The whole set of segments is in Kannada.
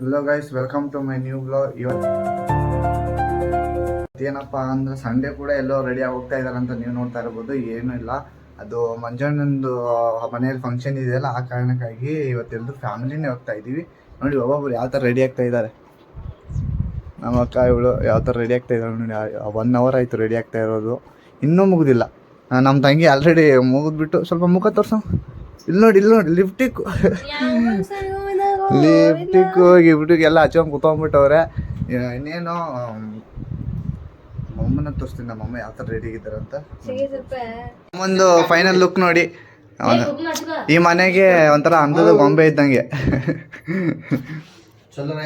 Hello guys, welcome to my new blog. ಏನಪ್ಪ ಅಂದ್ರೆ ಸಂಡೇ ಕೂಡ ಎಲ್ಲೋ ರೆಡಿ ಆಗಿ ಹೋಗ್ತಾ ಇದ್ದಾರೆ ಅಂತ ನೀವು ನೋಡ್ತಾ ಇರ್ಬೋದು. ಏನೂ ಇಲ್ಲ, ಅದು ಮಂಜಣ್ಣಂದು ಮನೆಯಲ್ಲಿ ಫಂಕ್ಷನ್ ಇದೆಯಲ್ಲ, ಆ ಕಾರಣಕ್ಕಾಗಿ ಇವತ್ತೆಲ್ಲರೂ ಫ್ಯಾಮಿಲಿನೇ ಹೋಗ್ತಾ ಇದ್ದೀವಿ. ನೋಡಿ ಒಬ್ಬೊಬ್ರು ಯಾವ ಥರ ರೆಡಿ ಆಗ್ತಾ ಇದ್ದಾರೆ. ನಮ್ಮ ಅಕ್ಕ ಇವಳು ಯಾವ ಥರ ರೆಡಿ ಆಗ್ತಾ ಇದ್ದಾಳೆ ನೋಡಿ. 1 hour ಆಯಿತು ರೆಡಿ ಆಗ್ತಾ ಇರೋದು, ಇನ್ನೂ ಮುಗಿದಿಲ್ಲ. ನಮ್ಮ ತಂಗಿ ಆಲ್ರೆಡಿ ಮುಗಿದ್ಬಿಟ್ಟು ಸ್ವಲ್ಪ ಮುಖ ತೋರ್ಸೋ. ಇಲ್ಲಿ ನೋಡಿ ಲಿಫ್ಟಿಕ್ ಗಿಫ್ಟಿಗೆಲ್ಲ ಹಚ್ಕೊಂಡು ಕುತ್ಕೊಂಡ್ಬಿಟ್ಟವ್ರೆ. ಇನ್ನೇನು ಮಮ್ಮನ ತೋರಿಸ್ತೀನಿ, ನಮ್ಮಮ್ಮ ಯಾವ ಥರ ರೆಡಿ ಆಗಿದ್ದಾರೆ ಅಂತ. ಒಂದು ಫೈನಲ್ ಲುಕ್ ನೋಡಿ. ಈ ಮನೆಗೆ ಒಂಥರ ಅಂದದ ಗೊಂಬೆ ಇದ್ದಂಗೆ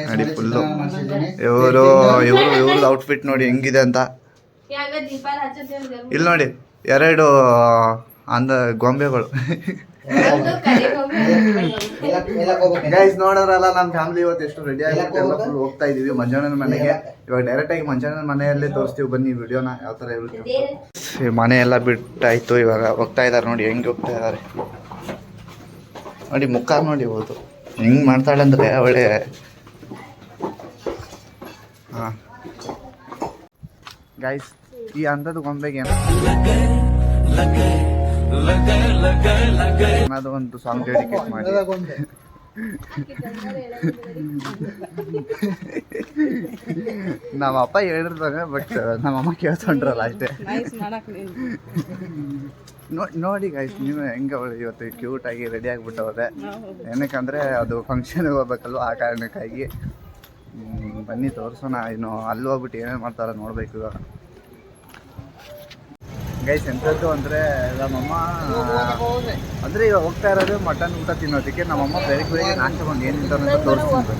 ನೋಡಿ. ಫುಲ್ಲು ಇವ್ರದ್ದು ಔಟ್ಫಿಟ್ ನೋಡಿ ಹೆಂಗಿದೆ ಅಂತ. ಇಲ್ಲಿ ನೋಡಿ 2 ಗೊಂಬೆಗಳು. ಗೈಸ್ ನೋಡೋರಲ್ಲ, ನಮ್ಮ ಫ್ಯಾಮಿಲಿ ಇವತ್ತು ಎಷ್ಟು ರೆಡಿ ಆಗುತ್ತೆ ಎಲ್ಲ ಫುಲ್ ಹೋಗ್ತಾ ಇದೀವಿ ಮಂಜಣ್ಣನ ಮನೆಗೆ. ಇವಾಗ ಡೈರೆಕ್ಟಾಗಿ ಮಂಜಣ್ಣನ ಮನೆಯಲ್ಲೇ ತೋರಿಸ್ತೀವಿ, ಬನ್ನಿ ವಿಡಿಯೋನ ಯಾವ ಥರ ಇರುತ್ತೆ. ಮನೆ ಎಲ್ಲ ಬಿಟ್ಟಾಯ್ತು, ಇವಾಗ ಹೋಗ್ತಾ ಇದ್ದಾರೆ ನೋಡಿ ಹೆಂಗೆ ಹೋಗ್ತಾ ಇದ್ದಾರೆ ನೋಡಿ. ಮುಖ ನೋಡಿ ಹೋದು ಹೆಂಗೆ ಮಾಡ್ತಾಳೆ ಅಂದರೆ ಅವಳೆ. ಹಾಂ ಗೈಸ್, ಈ ಅಂಥದ್ದು ಗೊಂಬೆಗೆ ಅದು ಒಂದು ಸಾಂಗ್ ಡೆಡಿಕೇಟ್ ಮಾಡಿ. ನಮ್ಮ ಅಪ್ಪ ಹೇಳಿರ್ತಾನೆ, ಬಟ್ ನಮ್ಮಮ್ಮ ಕೇಳ್ಕೊಂಡ್ರಲ್ಲ ಅಷ್ಟೇ. ನೋಡಿ ಗೈಸ್, ನೀವು ಹೆಂಗೆ ಅವಳು ಇವತ್ತು ಕ್ಯೂಟಾಗಿ ರೆಡಿ ಆಗಿಬಿಟ್ಟವ್ರೆ. ಏನಕ್ಕಂದರೆ ಅದು ಫಂಕ್ಷನ್ಗೆ ಹೋಗ್ಬೇಕಲ್ವ, ಆ ಕಾರಣಕ್ಕಾಗಿ. ಬನ್ನಿ ತೋರಿಸೋಣ. ಇನ್ನು ಅಲ್ಲಿ ಹೋಗ್ಬಿಟ್ಟು ಏನೇನು ಮಾಡ್ತಾರೆ ನೋಡಬೇಕು ಇವಾಗ. ಗೈಸ್ ಎಂಥದ್ದು ಅಂದರೆ ನಮ್ಮಮ್ಮ ಅಂದರೆ ಇವಾಗ ಹೋಗ್ತಾ ಇರೋದು ಮಟನ್ ಊಟ ತಿನ್ನೋದಕ್ಕೆ. ನಮ್ಮಮ್ಮ ಬೆಳಗ್ಗೆ ನಾಷ್ಟ ಬಂದು ಏನು ತಿಂತಾರೆ ಅಂತ ತೋರಿಸ್ತೀನಿ.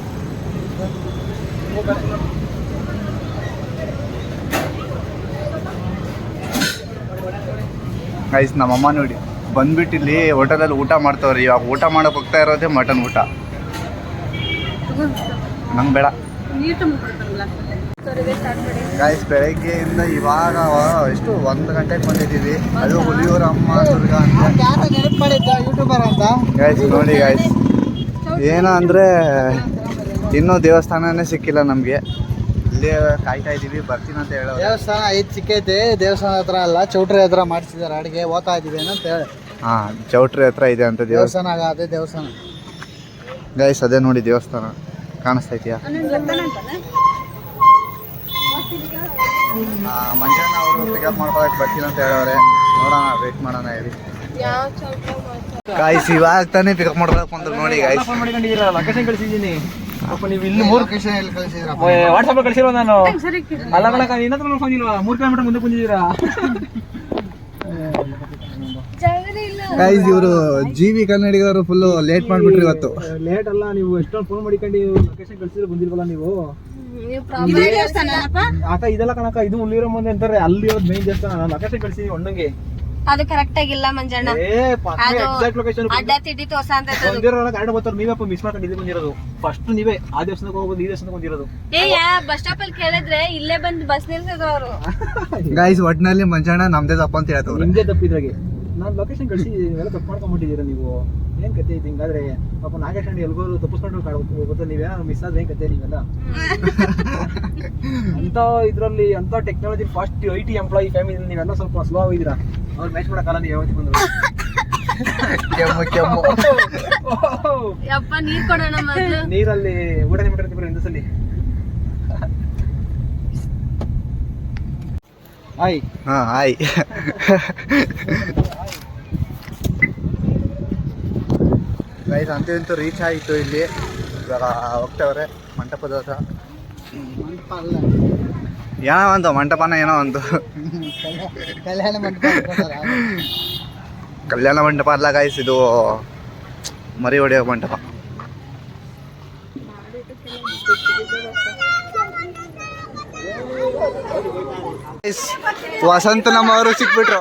ಗೈಸ್ ನಮ್ಮಮ್ಮ ನೋಡಿ ಬಂದ್ಬಿಟ್ಟು ಇಲ್ಲಿ ಹೋಟೆಲಲ್ಲಿ ಊಟ ಮಾಡ್ತವ್ರಿ. ಇವಾಗ ಊಟ ಮಾಡೋಕೆ ಹೋಗ್ತಾ ಇರೋದೇ ಮಟನ್ ಊಟ. ನಂಗೆ ಬೇಡ. ಗೈಸ್ ಬೆಳಗ್ಗೆಯಿಂದ ಇವಾಗ ಎಷ್ಟು 1 ಗಂಟೆಗೆ ಬಂದಿದ್ದೀವಿ. ಅದು ಹುಲಿಯೂರು ಅಮ್ಮ ದುರ್ಗ ಯೂಟ್ಯೂಬರ್ ಅಂತ. ಗೈಸ್ ನೋಡಿ ಗೈಸ್, ಏನು ಅಂದರೆ ಇನ್ನೂ ದೇವಸ್ಥಾನನೇ ಸಿಕ್ಕಿಲ್ಲ ನಮಗೆ. ಇಲ್ಲೇ ಕಾಯ್ತಾ ಇದ್ದೀವಿ, ಬರ್ತೀನಿ ಅಂತ ಹೇಳೋ. ದೇವಸ್ಥಾನ 5 ಸಿಕ್ಕೈತೆ, ದೇವಸ್ಥಾನ ಹತ್ರ ಅಲ್ಲ ಚೌಟ್ರಿ ಹತ್ರ ಮಾಡಿಸಿದ್ದಾರೆ ಅಡುಗೆ. ಓದ್ತಾ ಇದ್ದೀವಿ ಅಂತ ಹೇಳಿ. ಹಾಂ, ಚೌಟ್ರಿ ಹತ್ರ ಇದೆ ಅಂತ ದೇವಸ್ಥಾನ. ಅದೇ ದೇವಸ್ಥಾನ ಗೈಸ್, ಅದೇ ನೋಡಿ ದೇವಸ್ಥಾನ ಕಾಣಿಸ್ತಾ ಇದೆಯಾ. ಮಂಜಣ್ಣ ಅವರು ಪಿಕಪ್ ಮಾಡ್ಕೊಳಕ್ಕೆ ಬರ್ತೀನಿ ಅಂತ ಹೇಳೋರೆ. ನೋಡೋಣ, ವೇಟ್ ಮಾಡೋಣ ಹೇಳಿ. ಗಾಯ್ಸ್ ಇವಾಗ ತಾನೇ ಪಿಕಪ್ ಮಾಡ್ಕೊಳಕ್ ಬಂದ್ರು ನೋಡಿ. ಗಾಯ್ಸ್ ಲೊಕೇಶನ್ ಕಳಿಸಿದ್ದೀನಿ. ನೀವು ಇಲ್ಲಿ 3 ಲೊಕೇಶನ್ ಎಲ್ಲಿ ಕಳಿಸಿದ್ರಾ? ವಾಟ್ಸಪ್ ಕಳಿಸಿರೋ ನಾನು. ಅಲ್ಲ ಕಣಕ, ಇನ್ನೊಂದು ಫೋನ್ ಇಲ್ವಾ? 3 ಕಿಲೋಮೀಟರ್ ಮುಂದೆ ಬಂದಿದ್ದೀರಾ? ಗೈಸ್ ಇವರು ಜೀವಿ ಕನ್ನಡಿಗರು ಫುಲ್ ಲೇಟ್ ಮಾಡ್ಬಿಟ್ರಿ ಇವತ್ತು. ಲೇಟ್ ಅಲ್ಲ, ನೀವು ಎಷ್ಟೊಂದು ಫೋನ್ ಮಾಡಿಕೊಂಡು ಲೊಕೇಶನ್ ಕಳಿಸಿದ್ರೆ ಬಂದಿಲ್ವಲ್ಲ ನೀವು. ಅಕ್ಕ ಇದೆಲ್ಲ ಕಣಕ, ಇದು ಹುಲ್ಲಿರೋ ಮುಂದೆ ಅಂತಾರೆ, ಅಲ್ಲಿ ಮೇನ್ ದೇವಸ್ಥಾನ. ನಾನು ಲೊಕೇಶನ್ ಕಳಿಸಿದೀನಿ ಒಣ್ಣಂಗೆ. ಅದು ಕರೆಕ್ಟ್ ಆಗಿಲ್ಲ ಮಂಜಣ್ಣ. ಎಕ್ಸಾಕ್ಟ್ ಲೊಕೇಶನ್ ಅಡ್ಡ ತಿಡ್ಡಿ ತೋರ್ಸ ಅಂತ ಕನ್ನಡ ಬರ್ತಾರೆ. ನೀವಪ್ಪ ಮಿಸ್ ಮಾಡ್ಕೊಂಡು ಇಲ್ಲಿ ಬಂದಿರೋದು. ಫಸ್ಟ್ ನೀವೇ ಆ ದೇವಸ್ಥಾನಕ್ಕೆ ಹೋಗೋದು, ಈ ದೇವಸ್ಥಾನಕ್ಕೆ ಬಂದಿರೋದು. ಬಸ್ ಸ್ಟಾಪ್ ಅಲ್ಲಿ ಕೇಳಿದ್ರೆ ಇಲ್ಲೇ ಬಂದು ಬಸ್ ನಿಲ್ಸಿದ್ರು ಅವರು. ಗೈಸ್ ಒಟ್ನಲ್ಲಿ ಮಂಜಣ್ಣ ನಮ್ದೇ ತಪ್ಪ ಅಂತ ಹೇಳ್ತಾರೆ. ನಿಮ್ದೇ ತಪ್ಪಿದ್ರಾಗೆ ನಾನು ಲೊಕೇಶನ್ ಕಳಿಸಿ ಎಲ್ಲ ತಪ್ಪು ಮಾಡ್ಕೊಂಡ್ಬಿಟ್ಟಿದ್ದೀರಾ ನೀವು. ಏನ್ ಕತೆ ಇದು ಹಿಂಗಾದ್ರೆ? ಪಾಪ ನಾಗೇಶ್ ಅಂಡಿ ಎಲ್ಗೋರು ತಪ್ಪಿಸ್ಕೊಂಡು ಗೊತ್ತಾ, ನೀವೇನೋ ಮಿಸ್ ಆದ್ರೆ ಏನ್ ಕತೆ ನೀವೆಲ್ಲ. ಅಂತ ಇದ್ರಲ್ಲಿ ಅಂತ technology fast IT employee family ನೀವೆಲ್ಲ ಸ್ವಲ್ಪ ಸ್ಲೋ ಆಗಿದ್ದೀರಾ. ಅವ್ರು ಮ್ಯಾಚ್ ಮಾಡಕ್ಕಲ್ಲ ನೀವು ಯಾವತ್ತಿ ಬಂದ್ರು. ಯಪ್ಪ ನೀರ್ ಕೊಡೋಣ ಮೊದಲು. ನೀರಲ್ಲಿ ಊಟ ನಿಮ್ಮಿಟ್ಟಿರ್ತೀವಿ ಹಿಂದಸಲ್ಲಿ. ಹಾಯ್. ಹಾಂ ಹಾಯ್. ಗೈಸ್ ಅಂತೂ ರೀಚ್ ಆಯಿತು. ಇಲ್ಲಿ ಇವಾಗ ಹೋಗ್ತವ್ರೆ ಮಂಟಪದ ಹತ್ರ. ಏನೋ ಒಂದು ಮಂಟಪನ ಏನೋ ಒಂದು ಕಲ್ಯಾಣ ಮಂಟಪ ಅಲ್ಲ ಗೈಸ್, ಇದು ಮರಿ ಹೊಡೆಯೋ ಮಂಟಪ. ವಸಂತ ನಮ್ಮವರು ಸಿಕ್ಬಿಟ್ರು.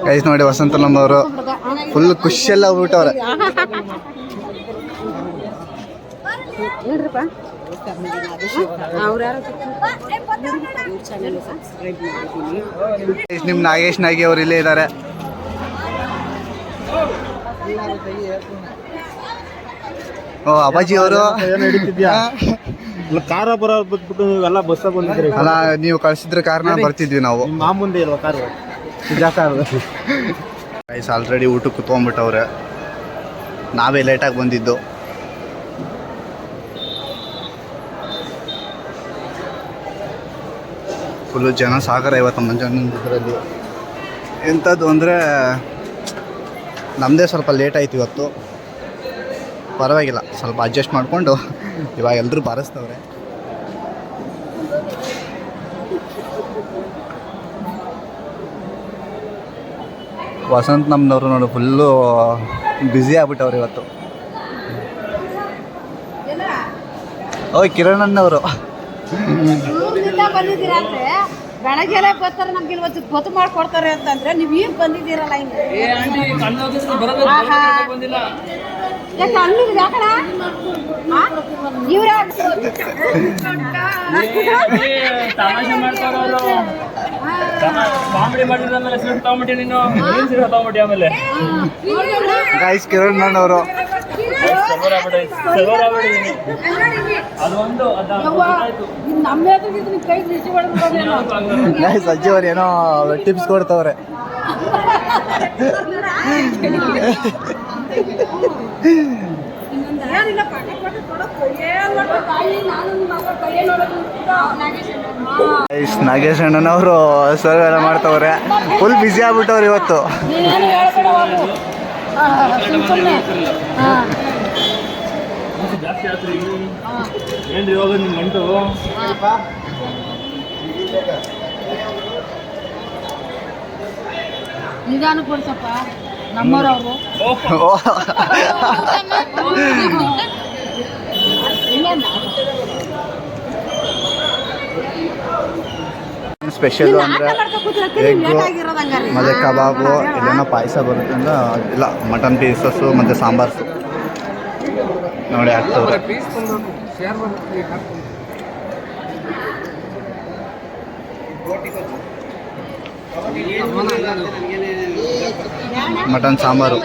ಗೈಸ್ ನೋಡಿ ವಸಂತ ನಮ್ಮವರು ಫುಲ್ ಖುಷಿಯೆಲ್ಲ ಹೋಗ್ಬಿಟ್ಟವ್ರೆ. ನಿಮ್ ನಾಗೇಶ್ ನಾಗಿ ಅವ್ರು ಇಲ್ಲೇ ಇದ್ದಾರೆ. ಓ ಅಪ್ಪಾಜಿ ಅವರು ಏನು ಹಿಡಿತಿದ್ಯಾ ಕಾರ ಬರೋ ಬಿಟ್ಬಿಟ್ಟು ನೀವೆಲ್ಲ ಬಸ್ಸ ಬಂದಿದ್ರಿ ಅಲ್ಲ ನೀವು ಕಳ್ಸಿದ್ರ ಕಾರಣ ಬರ್ತಿದ್ವಿ ನಾವು. ನಿಮ್ಮ ಮಾಮುಂದೆ ಇಲ್ವಾ ಕಾರು ನಿಜ ಕಾರು. ಗೈಸ್ ಆಲ್ರೆಡಿ ಊಟಕ್ಕೆ ಕುತ್ಕೊಂಡ್ಬಿಟ್ಟವ್ರೆ, ನಾವೇ ಲೇಟಾಗಿ ಬಂದಿದ್ದು. ಫುಲ್ಲು ಜನ ಸಾಗರ ಇವತ್ತು ಮುಂಜಾನೆ ಇದರಲ್ಲಿ. ಎಂಥದ್ದು ಅಂದರೆ ನಮ್ಮದೇ ಸ್ವಲ್ಪ ಲೇಟ್ ಆಯ್ತು ಇವತ್ತು, ಪರವಾಗಿಲ್ಲ ಸ್ವಲ್ಪ ಅಡ್ಜಸ್ಟ್ ಮಾಡಿಕೊಂಡು ಇವಾಗ ಎಲ್ಲರೂ ಬಾರಿಸ್ತವ್ರೆ. ವಸಂತ್ ನಮ್ಮನವರು ನೋಡಿ ಫುಲ್ಲು ಬ್ಯುಸಿ ಆಗ್ಬಿಟ್ಟವ್ರು ಇವತ್ತು. ಓಯ್ ಕಿರಣಣ್ಣವರು ಬಂದಿದ್ದೀರಾ ಅಂದ್ರೆ ಬೆಳಗ್ಗೆಲ್ಲ ಬರ್ತಾರೆ, ನಮ್ಗೆ ಇವತ್ತು ಗೊತ್ತು ಮಾಡ್ಕೊಡ್ತಾರೆ ಅಂತಂದ್ರೆ ನೀವು ಈಗ ಬಂದಿದ್ದೀರಲ್ಲ ಹಿಂಗೆ ಯಾಕೆ ಹಣ್ಣಿಗೆ ಯಾಕಣ ಇವ್ರೆ ತಮಾಷೆ ಮಾಡ್ತಾರವರು. ಕಾಮಿಡಿ ಮಾಡಿದ್ರೆ ಆಮೇಲೆ ಸ್ವೀಟ್ ತಗೊಂಬಿಟ್ಟಿ ನೀನು ಸ್ವೀಟ್ ತಗೊಂಬಿಟ್ಟಿ ಆಮೇಲೆ ಗೈಸ್ ಕಿರಣಣ್ಣವರು ಅದೊಂದು ನಮ್ಮ ಕೈ ರುಚಿ ಹೊಡೆದು ಗೈಸ್ ಅಜ್ಜಿಯವ್ರು ಏನೋ ಟಿಪ್ಸ್ ಕೊಡ್ತವ್ರೆ. ನಾಗೇಶ್ ಅಣ್ಣನವರು ಸರ್ವ್ ಎಲ್ಲ ಮಾಡ್ತವ್ರೆ, ಫುಲ್ ಬ್ಯುಸಿ ಆಗ್ಬಿಟ್ಟವ್ರು ಇವತ್ತು. ಜಾಸ್ತಿ ಆತ್ರಿ ಏನ್ರಿ ಇವಾಗ ನಿಮ್ ಗಂಟು ನಿಧಾನ ಕೊಡ್ಸಪ್ಪ ನಮ್ಮವ್ರವ್ರು ಸ್ಪೆಷಲ್ ಅಂದರೆ ಎಗ್ಗು ಮತ್ತು ಕಬಾಬು, ಇಲ್ಲೇನೋ ಪಾಯಸ ಬರುತ್ತೆ ಅಂತ ಇಲ್ಲ, ಮಟನ್ ಪೀಸಸ್ಸು ಮತ್ತು ಸಾಂಬಾರ್ಸು ನೋಡಿ ಆಗ್ತವ್ರೆ. ಮಟನ್ ಸಾಂಬಾರು,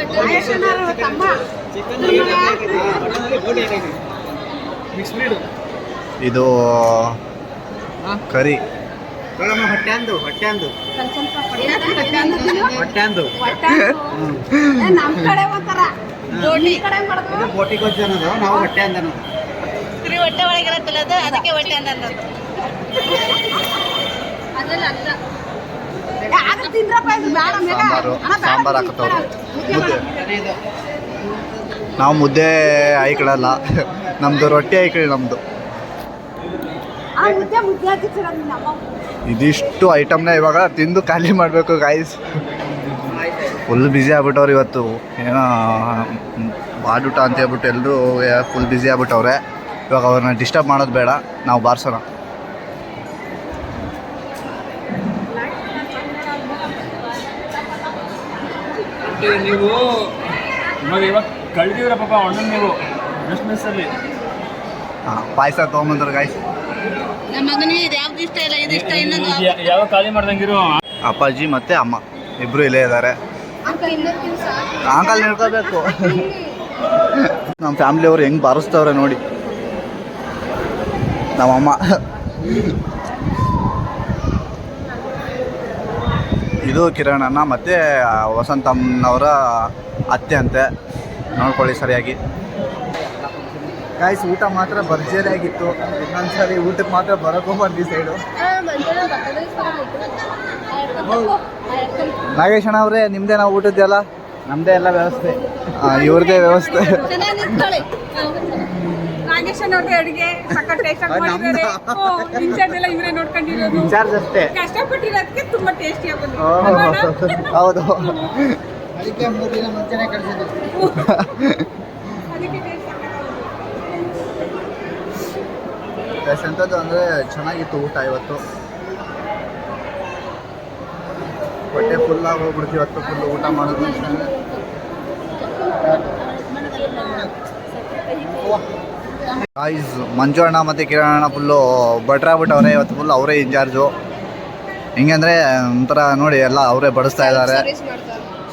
ಇದು ಕರಿ, ಹೊಟ್ಟೆ ಅಂದು ನಮ್ ಕಡೆ ಒಂಥರ ಕಡೆ ಮಾಡೋದು ಬೋಟಿ ಗೊಜ್ಜು ಅನ್ನೋದು, ನಾವು ಹೊಟ್ಟೆ ಅಂದ ಅನ್ನೋದು. ಹೊಟ್ಟೆ ಒಳಗಿರತ್ತಲ್ಲ ಅದು, ಅದಕ್ಕೆ ಹೊಟ್ಟೆ ಅನ್ನೋದು. ಸಾಂಬಾರು ಸಾಂಬಾರು ಹಾಕತ್ತವ್ರು. ಮುದ್ದೆ ನಾವು ಮುದ್ದೆ ಐಕಳಲ್ಲ, ನಮ್ಮದು ರೊಟ್ಟಿ ಐಕಳಿ ನಮ್ಮದು. ಇದಿಷ್ಟು ಐಟಮ್ನ ಇವಾಗ ತಿಂದು ಖಾಲಿ ಮಾಡಬೇಕು ಗಾಯ್ಸ್. ಫುಲ್ ಬ್ಯುಸಿ ಆಗ್ಬಿಟ್ಟವ್ರು ಇವತ್ತು, ಏನೋ ಬಾಡೂಟ ಅಂತ ಹೇಳ್ಬಿಟ್ಟು ಎಲ್ಲರೂ ಫುಲ್ ಬ್ಯುಸಿ ಆಗ್ಬಿಟ್ಟವ್ರೆ. ಇವಾಗ ಅವ್ರನ್ನ ಡಿಸ್ಟರ್ಬ್ ಮಾಡೋದು ಬೇಡ, ನಾವು ಬಾರಿಸೋಣ. ನೀವು ಇವಾಗ ಕಳ್ದಿವ್ರ ಪಾಪ ಅಣ್ಣನ್ ನೀವು ಜಸ್ಟ್ ಮಿಸ್ಸಲ್ಲಿ. ಹಾಂ ಪಾಯಸ ತೊಗೊಂಬಂದ್ರು ಗಾಯ್ಸ್. ನಮ್ಮ ಮಗನಿಗೆ ಇದು ಯಾವ್ದು ಇಷ್ಟ ಇಲ್ಲ, ಇದು ಇಷ್ಟ ಇನ್ನೊಂದು ಯಾವ ಖಾಲಿ ಮಾಡ್ದಂಗಿರು. ಅಪ್ಪಾಜಿ ಮತ್ತು ಅಮ್ಮ ಇಬ್ಬರು ಇಲ್ಲೇ ಇದ್ದಾರೆ. ಅಂಕಲ್ ನಿಡ್ಕೋಬೇಕು. ನಮ್ಮ ಫ್ಯಾಮ್ಲಿಯವ್ರು ಹೆಂಗೆ ಬಾರಿಸ್ತವ್ರೆ ನೋಡಿ ನಮ್ಮಮ್ಮ. ಇದು ಕಿರಣಣ್ಣ ಮತ್ತು ವಸಂತಮ್ಮನವರ ಅತ್ತೆ ಅಂತೆ, ನೋಡ್ಕೊಳ್ಳಿ ಸರಿಯಾಗಿ. ಗಾಯ್ಸ್ ಊಟ ಮಾತ್ರ ಭರ್ಜರಿ ಆಗಿತ್ತು. ಇನ್ನೊಂದ್ಸರಿ ಊಟಕ್ಕೆ ಮಾತ್ರ ಬರೋಕೋಬಾರ್ದು ಈ ಸೈಡು. ನಾಗೇಶ್ ಅಣ್ಣ ಅವರೇ, ನಿಮ್ಮದೇ ನಾವು ಊಟದ್ದೆಲ್ಲ? ನಮ್ದೇ ಎಲ್ಲ ವ್ಯವಸ್ಥೆ, ಇವ್ರದ್ದೇ ವ್ಯವಸ್ಥೆ. ನಾಗೇಶನ್ ಅವ್ರಿಗೆ ಅಡುಗೆ ಸಖತ್ ಟೇಸ್ಟ್ ಆಗಿ ಮಾಡಿದ್ದಾರೆ. ಇನ್ಚಾರ್ಜ್ ಎಲ್ಲ ಇವರೇ ನೋಡ್ಕೊಂಡಿರೋದು, ಚಾರ್ಜ್ ಅಷ್ಟೇ. ಕಷ್ಟಪಟ್ಟಿರೋದಕ್ಕೆ ತುಂಬಾ ಟೇಸ್ಟಿ ಆಗಿ ಬಂದಿದೆ. ಹೌದು, ಅದಕ್ಕೆ 3 ದಿನ ಮುಂಚೆನೇ ಕಳಿಸಿದ್ದು. ಅದಕ್ಕೆ ಟೇಸ್ಟ್ ಎಂಥದ್ದು ಅಂದರೆ ಚೆನ್ನಾಗಿತ್ತು ಊಟ ಇವತ್ತು. ಹೊಟ್ಟೆ ಫುಲ್ಲಾಗಿ ಹೋಗ್ಬಿಡ್ತೀವಿ ಇವತ್ತು, ಫುಲ್ ಊಟ ಮಾಡೋದು. ಗಾಯ್ಸ್ ಮಂಜು ಅಣ್ಣ ಮತ್ತು ಕಿರಣ್ ಅಣ್ಣ ಫುಲ್ಲು ಬಟ್ರಾಗ್ಬಿಟ್ಟವ್ರೆ ಇವತ್ತು, ಫುಲ್ ಅವರೇ ಇನ್ಚಾರ್ಜು. ಹಿಂಗೆ ಅಂದರೆ ಒಂಥರ ನೋಡಿ ಎಲ್ಲ ಅವರೇ ಬಡಿಸ್ತಾ ಇದ್ದಾರೆ,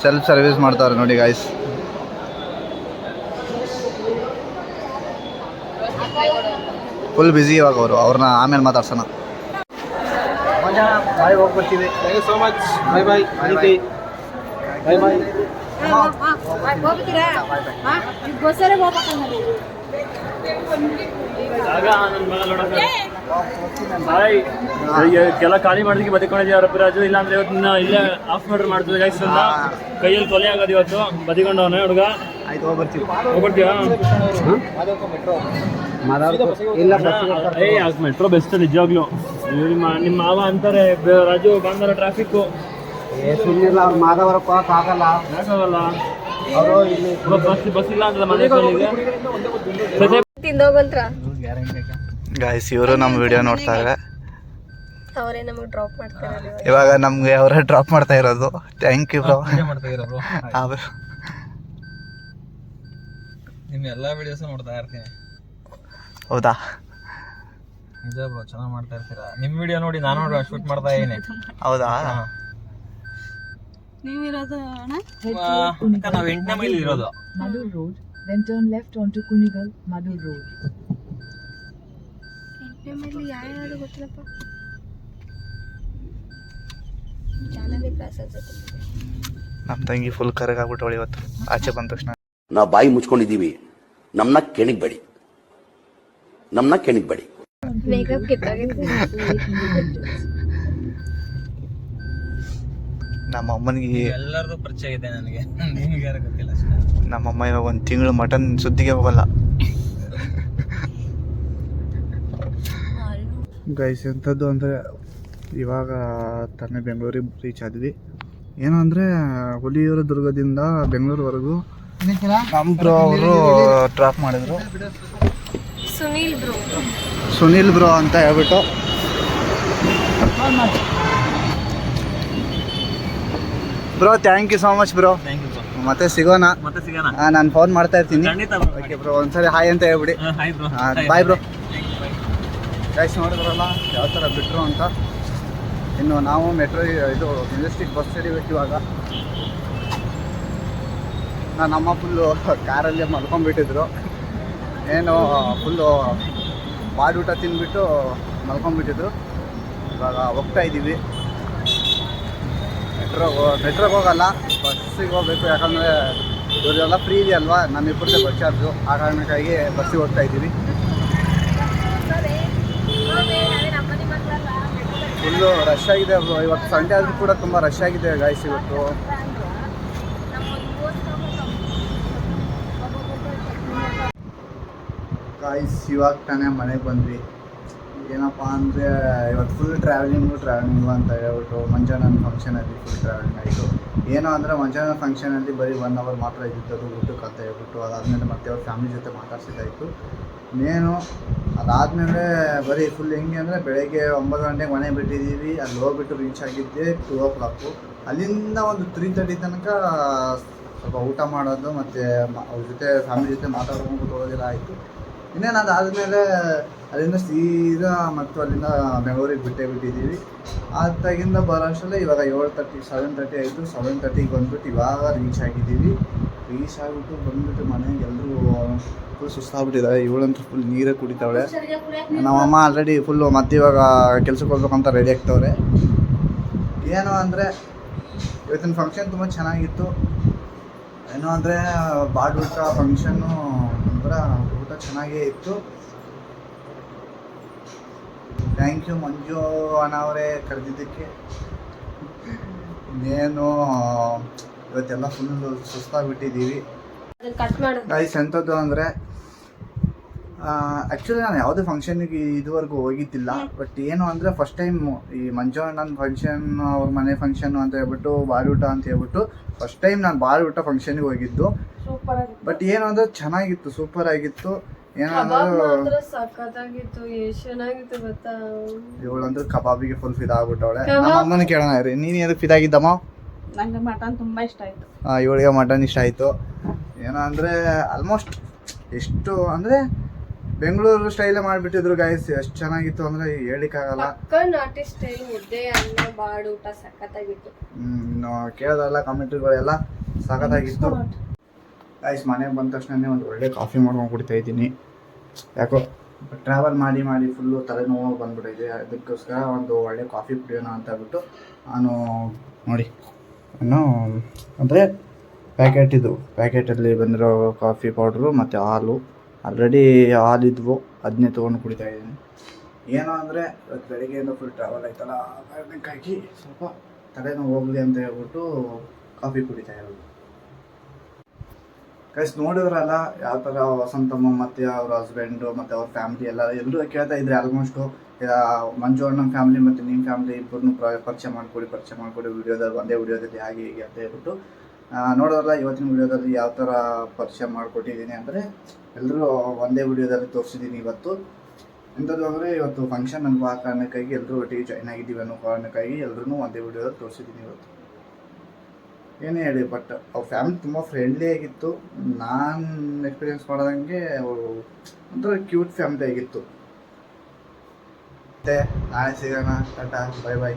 ಸೆಲ್ಫ್ ಸರ್ವಿಸ್ ಮಾಡ್ತಾರೆ ನೋಡಿ ಗಾಯ್ಸ್. ಫುಲ್ ಬ್ಯುಸಿ ಇವಾಗ ಅವರು, ಅವ್ರನ್ನ ಆಮೇಲೆ ಮಾತಾಡ್ಸೋಣ. ಬಾಯ್, ಹೋಗಿ ಬರ್ತೀವಿ. Thank you so much. Bye bye. Bye bye. ಹೋಗ್ತೀರಾ ಬಸ್ಸಲ್ಲೇ ಹೋಗ್ಬೇಕಲ್ಲ ಆಗ ನನ್ನ ಮಗ ನೋಡೋದು ಬಾಯ್ ಕೆಲ ಖಾಲಿ ಮಾಡೋದಕ್ಕೆ ಬದಿಕೊಂಡಿದ್ದೀವಿ ರವಿರಾಜು. ಇಲ್ಲಾಂದ್ರೆ ಇವತ್ತು ಇಲ್ಲೇ ಆಫ್ ಮರ್ಡರ್ ಮಾಡ್ತಿದ್ದೆ ಗೈಸ್. ಕೈಯಲ್ಲಿ ಕೊಲೆ ಆಗೋದು ಇವತ್ತು ಬದಿಕೊಂಡವನೇ ಹುಡುಗ. ಆಯ್ತು, ಹೋಗಿ ಬರ್ತೀವಿ. ಹೋಗ್ಬಿಡ್ತೀಯಾ? ಮೆಟ್ರೋ ಬೆಸ್ಟ್ ನಿಜವಾಗ್ಲು. ನಿಮ್ಮ ಮಾವ ಅಂತಾರೆ ರಾಜು ಬಾಂಧವ ಟ್ರಾಫಿಕ್ಕು ಸುಮ್ಮನಿಲ್ಲ, ಅವ್ರು ಮಾದವರಕ್ಕೆ ಹೋಗಕ್ಕಾಗಲ್ಲ. ಯಾಕಾಗಲ್ಲ? ಅವರು ಇಲ್ಲಿ ಬಸ್ ಇಲ್ಲ ಅಂತ ಮನೆ ತಿಂದೋಗಂತ್ರ ಗಾಯ್ಸ್, ಇವರು ನಮ್ಮ ವಿಡಿಯೋ ನೋಡ್ತಾ ಇದ್ದಾರೆ. ಅವರೇ ನಮಗೆ ಡ್ರಾಪ್ ಮಾಡ್ತಾರೆ. ಇವಾಗ ನಮ್ಗೆ ಅವರೇ ಡ್ರಾಪ್ ಮಾಡ್ತಾ ಇರೋದು. Thank you bro. ನಿಮ್ಮ ಎಲ್ಲ ವಿಡಿಯೋಸ್ ನೋಡ್ತಾ ಇರ್ತೀನಿ. ಹೌದಾ? ನಿಜ ಬ್ರೋ, ಚೆನ್ನಾಗಿ ಮಾಡ್ತಾ ಇರ್ತೀರಾ. ನಿಮ್ಮ ವಿಡಿಯೋ ನೋಡಿ ನಾನು ಶೂಟ್ ಮಾಡ್ತಾ ಇದ್ದೀನಿ. ಹೌದಾ? ನೀವಿರೋದು ಅಣ್ಣ ನಾವು 8ನೇ ಮೈಲಿ ಇರೋದು. Madur Road, then turn left onto Kunigal, Madur Road. ಯಾರು ಗೊತ್ತಿಲ್ಲಪ್ಪ. ಚಾನಲ್ ಕ್ಲಾಸ್ ಅನ್ಸುತ್ತೆ. ನಮ್ಮ ತಂಗಿ ಫುಲ್ ಕರಗಾಗ್ಬಿಟ್ಟವಳು ಇವತ್ತು ಆಚೆ ಬಂದ ತಕ್ಷಣ. ನಾವು ಬಾಯಿ ಮುಚ್ಕೊಂಡಿದ್ದೀವಿ, ನಮ್ಮನ್ನ ಕೆಣಗಬೇಡಿ, ನಮ್ಮನ್ನ ಕೆಣಗಬೇಡಿ. ಮೇಕಪ್ ಕಿತ್ತಾಗಿದೆ. ನಮ್ಮ ಅಮ್ಮನಿಗೆ ಎಲ್ಲರದು ಪರಿಚಯ ಇದೆ ನನಗೆ, ನಿಮಗೆ ಯಾರು ಗೊತ್ತಿಲ್ಲ. ನಮ್ಮಮ್ಮ ಇವಾಗ 1 ತಿಂಗಳು ಮಟನ್ ಸುದ್ದಿಗೆ ಹೋಗಲ್ಲ. ಗೈಸ್, ಎಂಥದ್ದು ಅಂದರೆ ಇವಾಗ ತಾನೇ ಬೆಂಗಳೂರಿಗೆ ರೀಚ್ ಆದ್ವಿ. ಏನು ಅಂದರೆ ಹುಲಿಯೂರು ದುರ್ಗದಿಂದ ಬೆಂಗಳೂರುವರೆಗೂ ನಮ್ಮ ಬ್ರೋ ಅವರು ಡ್ರಾಪ್ ಮಾಡಿದ್ರು. ಸುನೀಲ್ ಬ್ರೋ ಅಂತ ಹೇಳ್ಬಿಟ್ಟು. Bro, thank you so much bro. ಮತ್ತೆ ಸಿಗೋಣ. ನಾನು ಫೋನ್ ಮಾಡ್ತಾ ಇರ್ತೀನಿ. ಓಕೆ ಬ್ರೋ, ಒಂದ್ಸರಿ ಹಾಯ್ ಅಂತ ಹೇಳ್ಬಿಡಿ. Bye bro. ಗೈಸ್, ನೋಡಿದ್ರಲ್ಲ ಯಾವ ಥರ ಬಿಟ್ಟರು ಅಂತ. ಇನ್ನು ನಾವು ಮೆಟ್ರೋ ಇದು ಮೆಜೆಸ್ಟಿಕ್ ಬಸ್ ಹಿಡಿಬೇಕು ಇವಾಗ. ನಮ್ಮ ಫುಲ್ಲು ಕಾರಲ್ಲಿ ಮಲ್ಕೊಂಡ್ಬಿಟ್ಟಿದ್ರು. ಏನು ಫುಲ್ಲು ಬಾಡೂಟ ತಿಂದ್ಬಿಟ್ಟು ಮಲ್ಕೊಂಡ್ಬಿಟ್ಟಿದ್ರು. ಇವಾಗ ಹೋಗ್ತಾ ಇದ್ದೀವಿ. ಮೆಟ್ರೋಗೆ ಹೋಗಲ್ಲ, ಬಸ್ಸಿಗೆ ಹೋಗ್ಬೇಕು. ಯಾಕಂದರೆ ಇವರೆಲ್ಲ ಫ್ರೀ ಇದೆಯಲ್ವಾ, ನಮ್ಮಿಬ್ಬರದೇ ಬಸ್ ಚಾರ್ಜು. ಆ ಕಾರಣಕ್ಕಾಗಿ ಬಸ್ಸಿಗೆ ಹೋಗ್ತಾ ಇದ್ದೀವಿ. ಫುಲ್ಲು ರಶ್ ಆಗಿದೆ. ಇವತ್ತು ಸಂಡೇ ಆದರೂ ಕೂಡ ತುಂಬ ರಶ್ ಆಗಿದೆ ಗಾಯ್ಸ್ ಇವತ್ತು. ಗಾಯ್ಸ್, ಇವಾಗ ತಾನೇ ಮನೆಗೆ ಬಂದ್ವಿ. ಏನಪ್ಪ ಅಂದರೆ ಇವತ್ತು ಫುಲ್ ಟ್ರಾವೆಲಿಂಗು ಅಂತ ಹೇಳ್ಬಿಟ್ಟು ಮಂಜಣ್ಣನ ಫಂಕ್ಷನಲ್ಲಿ ಫುಲ್ ಟ್ರಾವೆಲಿಂಗ್ ಆಯಿತು. ಏನು ಅಂದರೆ ಮಂಜಣ್ಣನ ಫಂಕ್ಷನಲ್ಲಿ ಬರೀ 1 ಅವರ್ ಮಾತ್ರ ಇದ್ದಿದ್ದು ಊಟಕ್ಕೆ ಅಂತ ಹೇಳ್ಬಿಟ್ಟು. ಅದಾದಮೇಲೆ ಮತ್ತೆ ಅವ್ರ ಫ್ಯಾಮಿಲಿ ಜೊತೆ ಮಾತಾಡ್ಸಿದ್ದಾಯಿತು. ಮೇನು ಅದಾದಮೇಲೆ ಬರೀ ಫುಲ್ ಹೆಂಗೆ ಅಂದರೆ ಬೆಳಗ್ಗೆ 9 ಗಂಟೆಗೆ ಮನೆ ಬಿಟ್ಟಿದ್ದೀವಿ. ಅಲ್ಲಿ ಹೋಗ್ಬಿಟ್ಟು ರೀಚ್ ಆಗಿದ್ದೆ 2 o'clock. ಅಲ್ಲಿಂದ ಒಂದು 3:30 ತನಕ ಸ್ವಲ್ಪ ಊಟ ಮಾಡೋದು ಮತ್ತು ಅವ್ರ ಜೊತೆ ಫ್ಯಾಮಿಲಿ ಜೊತೆ ಮಾತಾಡ್ಕೊಂಡು ಹೋಗೋದಿಲ್ಲ ಆಯಿತು. ಇನ್ನೇನು ಅದಾದಮೇಲೆ ಅಲ್ಲಿಂದ ಸೀದಾ ಮತ್ತು ಅಲ್ಲಿಂದ ಬೆಂಗಳೂರಿಗೆ ಬಿಟ್ಟಿದ್ದೀವಿ. ಅದಾಗಿಂದ ಬರೋ ಅಷ್ಟರಲ್ಲೇ ಇವಾಗ 7:30 ಆಯಿತು. 7:30ಗೆ ಬಂದ್ಬಿಟ್ಟು ಇವಾಗ ರೀಚ್ ಆಗಿದ್ದೀವಿ. ರೀಚ್ ಆಗಿಬಿಟ್ಟು ಬಂದುಬಿಟ್ಟು ಮನೆಗೆ ಎಲ್ಲರೂ ಫುಲ್ ಸುಸ್ತಾಗ್ಬಿಟ್ಟಿದ್ದಾರೆ. ಇವಳಂತೂ ಫುಲ್ ನೀರೇ ಕುಡಿತಾವಳೆ. ನಮ್ಮಮ್ಮ ಆಲ್ರೆಡಿ ಫುಲ್ಲು ಮತ್ತೆ ಇವಾಗ ಕೆಲ್ಸಕ್ಕೆ ಹೋಗ್ಬೇಕಂತ ರೆಡಿ ಆಗ್ತವ್ರೆ. ಏನು ಅಂದರೆ ಇವತ್ತಿನ ಫಂಕ್ಷನ್ ತುಂಬ ಚೆನ್ನಾಗಿತ್ತು. ಏನು ಅಂದರೆ ಬಾಡೂಟ ಫಂಕ್ಷನ್ನು ಒಂಥರ ಊಟ ಚೆನ್ನಾಗೇ ಇತ್ತು. ಥ್ಯಾಂಕ್ ಯು ಮಂಜು ಅಣ್ಣವರೇ ಕರೆದಿದ್ದಕ್ಕೆ. ಇನ್ನೇನು ಇವತ್ತೆಲ್ಲ ಫುಲ್ ಸುಸ್ತಾಗ್ಬಿಟ್ಟಿದ್ದೀವಿ. ಗೈಸ್, ಎಂಥದ್ದು ಅಂದರೆ ಆ್ಯಕ್ಚುಲಿ ನಾನು ಯಾವುದೇ ಫಂಕ್ಷನಿಗೆ ಇದುವರೆಗೂ ಹೋಗಿದ್ದಿಲ್ಲ. ಬಟ್ ಏನು ಅಂದರೆ ಫಸ್ಟ್ ಟೈಮ್ ಈ ಮಂಜು ಅಣ್ಣನ ಫಂಕ್ಷನ್, ಅವ್ರ ಮನೆ ಫಂಕ್ಷನ್ನು ಅಂತ ಹೇಳ್ಬಿಟ್ಟು ಬಾಡೂಟ ಅಂತ ಹೇಳ್ಬಿಟ್ಟು ಫಸ್ಟ್ ಟೈಮ್ ನಾನು ಬಾಡೂಟ ಫಂಕ್ಷನಿಗೆ ಹೋಗಿದ್ದು. ಬಟ್ ಏನು ಅಂದರೆ ಚೆನ್ನಾಗಿತ್ತು, ಸೂಪರ್ ಆಗಿತ್ತು. ಏನಂದ್ರೆ ಸಖತ್ತಾಗಿತ್ತು, ಎಷ್ಟು ಚೆನ್ನಾಗಿತ್ತು ಗೊತ್ತಾ. ಇವಳಂದ್ರೆ ಕಬಾಬಿಗೆ ಫುಲ್ ಫಿದಾಗ್ಬಿಟ್ಟವಳೆ. ನಮ್ಮ ಅಮ್ಮನ ಕೇಳೋಣ ರೀ, ನೀನು ಎದಕ್ಕೆ ಫಿದಾಗಿದ್ದಮ್ಮ? ನಂಗೆ ಮಟನ್ ತುಂಬ ಇಷ್ಟ ಆಯಿತು. ಇವಳಿಗೆ ಮಟನ್ ಇಷ್ಟ ಆಯಿತು. ಏನೋ ಅಂದರೆ ಆಲ್ಮೋಸ್ಟ್ ಎಷ್ಟು ಅಂದರೆ ಬೆಂಗಳೂರು ಸ್ಟೈಲೇ ಮಾಡಿಬಿಟ್ಟಿದ್ರು ಗೈಸ್. ಎಷ್ಟು ಚೆನ್ನಾಗಿತ್ತು ಅಂದರೆ ಹೇಳಿಕ್ಕಾಗಲ್ಲ. ನಾಟಿ ಸ್ಟೈಲ್ ಮುದ್ದೆ ಅನ್ನ ಬಾಡೂಟ ಸಖತ್ತಾಗಿತ್ತು. ಕೇಳೋದಲ್ಲ ಕಾಮೆಂಟ್ಗಳೆಲ್ಲ ಸಖತ್ತಾಗಿತ್ತು ಗೈಸ್. ಮನೆಗೆ ಬಂದ ತಕ್ಷಣ ಒಂದು ಒಳ್ಳೆ ಕಾಫಿ ಮಾಡ್ಕೊಂಡು ಕುಡಿತಾ ಇದ್ದೀನಿ. ಯಾಕೋ ಟ್ರಾವೆಲ್ ಮಾಡಿ ಮಾಡಿ ಫುಲ್ಲು ತಲೆನೋವು ಬಂದ್ಬಿಟ್ಟಿದೆ. ಅದಕ್ಕೋಸ್ಕರ ಒಂದು ಒಳ್ಳೆ ಕಾಫಿ ಕುಡಿಯೋಣ ಅಂತ ಹೇಳ್ಬಿಟ್ಟು ನಾನು ನೋಡಿ ಅಂದರೆ ಪ್ಯಾಕೆಟಲ್ಲಿ ಬಂದಿರೋ ಕಾಫಿ ಪೌಡ್ರು ಮತ್ತು ಹಾಲು ಆಲ್ರೆಡಿ ಹಾಲಿದ್ವು, ಅದನ್ನೇ ತೊಗೊಂಡು ಕುಡಿತಾ ಇದ್ದೀನಿ. ಏನೋ ಅಂದರೆ ಇವತ್ತು ಬೆಳಗ್ಗೆಯಿಂದ ಫುಲ್ ಟ್ರಾವೆಲ್ ಆಯ್ತಲ್ಲ, ಕಾರಣಕ್ಕಾಗಿ ಸ್ವಲ್ಪ ತಲೆನೋವು ಹೋಗಲಿ ಅಂತ ಹೇಳ್ಬಿಟ್ಟು ಕಾಫಿ ಕುಡಿತಾ ಇರೋದು. ಗೈಸ್ ನೋಡಿದ್ರಲ್ಲ ಯಾವ ಥರ ವಸಂತಮ್ಮ ಮತ್ತು ಅವ್ರ ಹಸ್ಬೆಂಡು ಮತ್ತು ಅವ್ರ ಫ್ಯಾಮಿಲಿ ಎಲ್ಲರೂ ಕೇಳ್ತಾ ಇದ್ರೆ ಆಲ್ಮೋಸ್ಟು ಮಂಜು ಅಣ್ಣನ ಫ್ಯಾಮಿಲಿ ಮತ್ತು ನಿಮ್ಮ ಫ್ಯಾಮಿಲಿ ಇಬ್ಬರನ್ನೂ ಪರಿಚಯ ಮಾಡಿಕೊಡಿ ವಿಡಿಯೋದಲ್ಲಿ ಒಂದೇ ವಿಡಿಯೋದಲ್ಲಿ ಹಾಗೆ ಹೀಗೆ ಅಂತ ಹೇಳ್ಬಿಟ್ಟು ನೋಡೋರಲ್ಲ. ಇವತ್ತಿನ ವಿಡಿಯೋದಲ್ಲಿ ಯಾವ ಥರ ಪರಿಚಯ ಮಾಡಿಕೊಟ್ಟಿದ್ದೀನಿ ಅಂದರೆ ಎಲ್ಲರೂ ಒಂದೇ ವಿಡಿಯೋದಲ್ಲಿ ತೋರಿಸಿದ್ದೀನಿ. ಇವತ್ತು ಎಂಥದ್ದು ಅಂದರೆ ಇವತ್ತು ಫಂಕ್ಷನ್ ಅನ್ನುವ ಕಾರಣಕ್ಕಾಗಿ ಎಲ್ಲರೂ ಒಟ್ಟಿಗೆ ಜಾಯ್ನ್ ಆಗಿದ್ದೀವಿ ಅನ್ನೋ ಕಾರಣಕ್ಕಾಗಿ ಎಲ್ಲರೂ ಒಂದೇ ವಿಡಿಯೋದಲ್ಲಿ ತೋರಿಸಿದ್ದೀನಿ ಇವತ್ತು. ಏನೇ ಹೇಳಿ, ಬಟ್ ಅವ್ರ ಫ್ಯಾಮಿಲಿ ತುಂಬ ಫ್ರೆಂಡ್ಲಿ ಆಗಿತ್ತು. ನಾನು ಎಕ್ಸ್ಪೀರಿಯೆನ್ಸ್ ಮಾಡೋದಂಗೆ ಅವರು ಒಂಥರ ಕ್ಯೂಟ್ ಫ್ಯಾಮಿಲಿ ಆಗಿತ್ತು. ಮತ್ತೆ ನಾಳೆ ಸಿಗೋಣ, ಟಾಟಾ, ಬೈ.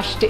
ಅಷ್ಟೇ.